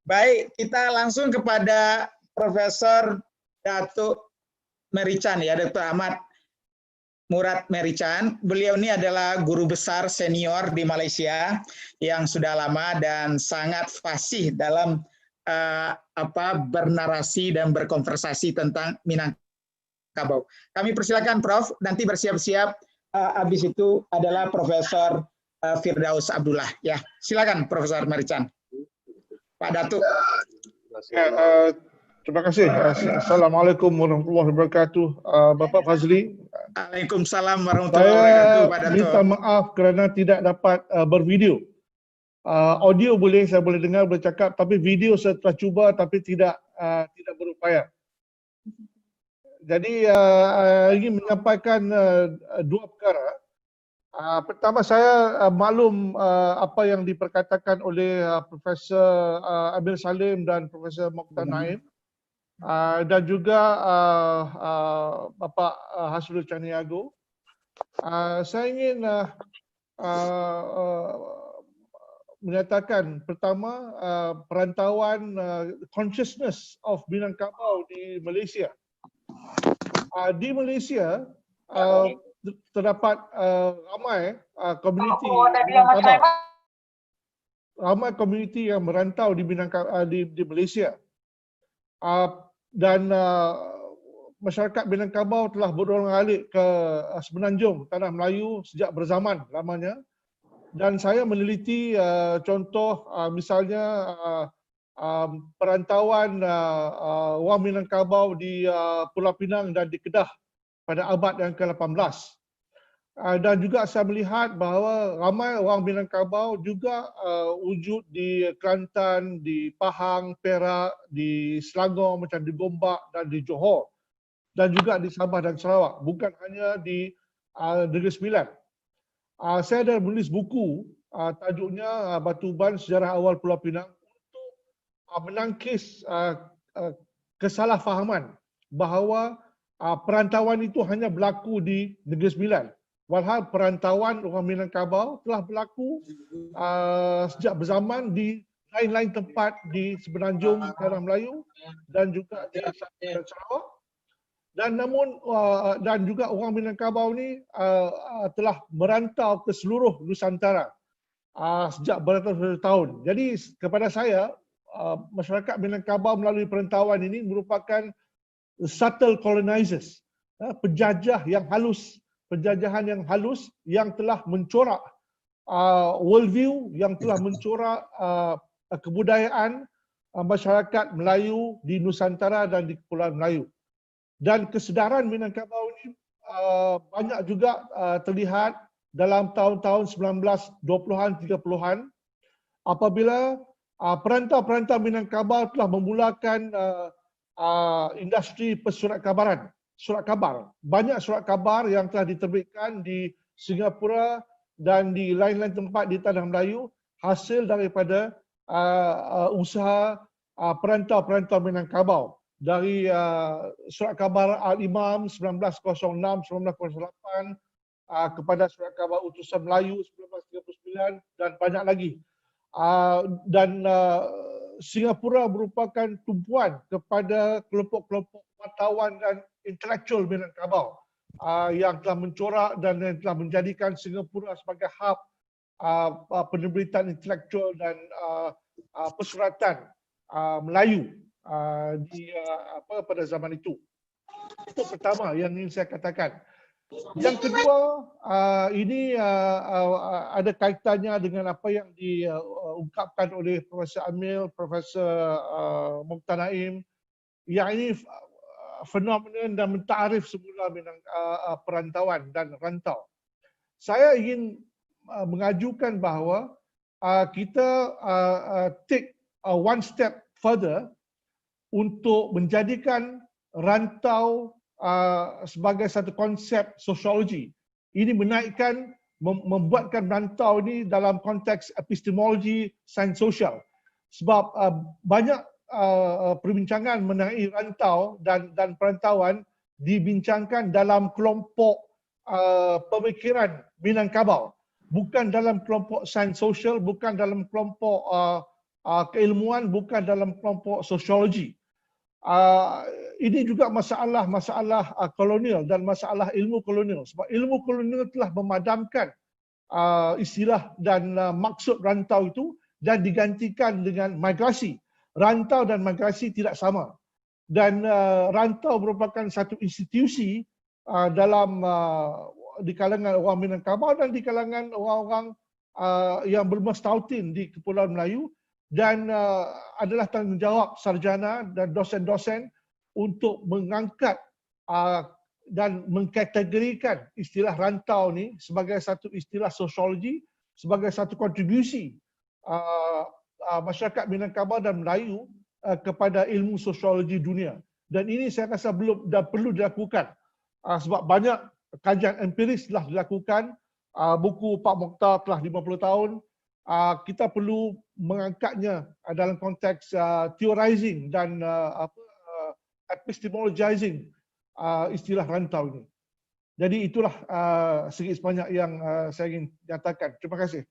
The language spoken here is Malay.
Baik, kita langsung kepada Profesor Datuk Merican ya, Dr. Ahmad Murad Merican. Beliau ini adalah guru besar senior di Malaysia yang sudah lama dan sangat fasih dalam bernarasi dan berkonversasi tentang Minangkabau. Kami persilakan Prof, nanti bersiap-siap. Habis itu adalah Profesor Firdaus Abdullah. Ya, silakan Profesor Merican. Pak Datuk. Terima kasih. Assalamualaikum warahmatullahi wabarakatuh. Bapak Fazli. Waalaikumsalam warahmatullahi wabarakatuh, Pak Datuk. Minta maaf kerana tidak dapat bervideo. Audio saya boleh dengar, boleh cakap, tapi video saya telah cuba tapi tidak berupaya. Jadi ingin menyampaikan dua perkara. Pertama, saya maklum apa yang diperkatakan oleh Profesor Amir Salim dan Profesor Mokhtar Naim dan juga Bapak Hasrul Chaniago. Saya ingin menyatakan pertama perantauan consciousness of Minangkabau di Malaysia. Di Malaysia terdapat ramai komuniti Minangkabau, ramai komuniti yang merantau di Malaysia, dan masyarakat Minangkabau telah berulang-alik ke Semenanjung Tanah Melayu sejak berzaman lamanya. Dan saya meneliti contoh misalnya perantauan orang Minangkabau di Pulau Pinang dan di Kedah pada abad yang ke-18. Dan juga saya melihat bahawa ramai orang Minangkabau juga wujud di Kelantan, di Pahang, Perak, di Selangor macam di Gombak dan di Johor. Dan juga di Sabah dan Sarawak, bukan hanya di Negeri Sembilan. Saya ada menulis buku tajuknya Batu Uban Sejarah Awal Pulau Pinang untuk menangkis kesalahfahaman bahawa perantauan itu hanya berlaku di Negeri Sembilan. Walhal perantauan orang Minangkabau telah berlaku sejak berzaman di lain-lain tempat di Semenanjung Tanah Melayu dan juga di Sabah dan Sarawak. Dan juga orang Minangkabau ni telah merantau ke seluruh Nusantara sejak beratus-ratus tahun. Jadi kepada saya, masyarakat Minangkabau melalui perantauan ini merupakan subtle colonizers, penjajah yang halus, penjajahan yang halus yang telah mencorak worldview, yang telah mencorak kebudayaan masyarakat Melayu di Nusantara dan di Kepulauan Melayu. Dan kesedaran Minangkabau ini banyak juga terlihat dalam tahun-tahun 1920-an, 30-an apabila perantau-perantau Minangkabau telah memulakan industri persuratkabaran, surat kabar. Banyak surat kabar yang telah diterbitkan di Singapura dan di lain-lain tempat di Tanah Melayu hasil daripada usaha perantau-perantau Minangkabau. Dari surat khabar Al-Imam 1906-1908 kepada surat khabar Utusan Melayu 1939 dan banyak lagi. Dan Singapura merupakan tumpuan kepada kelompok-kelompok wartawan dan intelektual Minangkabau yang telah mencorak dan yang telah menjadikan Singapura sebagai hub penerbitan intelektual dan persuratan Melayu pada zaman itu. Itu pertama yang ingin saya katakan. Yang kedua, ini ada kaitannya dengan apa yang diungkapkan oleh Profesor Amil, Profesor Mokhtar Naim, yang ini fenomen dan mentaarif semula perantauan dan rantau. Saya ingin mengajukan bahawa kita take one step further untuk menjadikan rantau sebagai satu konsep sosiologi. Ini menaikkan, membuatkan rantau ini dalam konteks epistemologi sains sosial. Sebab banyak perbincangan mengenai rantau dan perantauan dibincangkan dalam kelompok pemikiran Minangkabau. Bukan dalam kelompok sains sosial, bukan dalam kelompok keilmuan bukan dalam kelompok sosiologi. Ini juga masalah kolonial dan masalah ilmu kolonial. Sebab ilmu kolonial telah memadamkan istilah dan maksud rantau itu dan digantikan dengan migrasi. Rantau dan migrasi tidak sama. Dan rantau merupakan satu institusi di kalangan orang Minangkabau dan di kalangan orang-orang yang bermustautin di Kepulauan Melayu, dan adalah tanggungjawab sarjana dan dosen-dosen untuk mengangkat dan mengkategorikan istilah rantau ni sebagai satu istilah sosiologi, sebagai satu kontribusi masyarakat Minangkabau dan Melayu kepada ilmu sosiologi dunia. Dan ini saya rasa belum dan perlu dilakukan sebab banyak kajian empiris telah dilakukan. Buku Pak Mokhtar telah 50 tahun. Kita perlu mengangkatnya dalam konteks theorizing dan epistemologizing istilah rantau ini. Jadi itulah sedikit sebanyak yang saya ingin nyatakan. Terima kasih.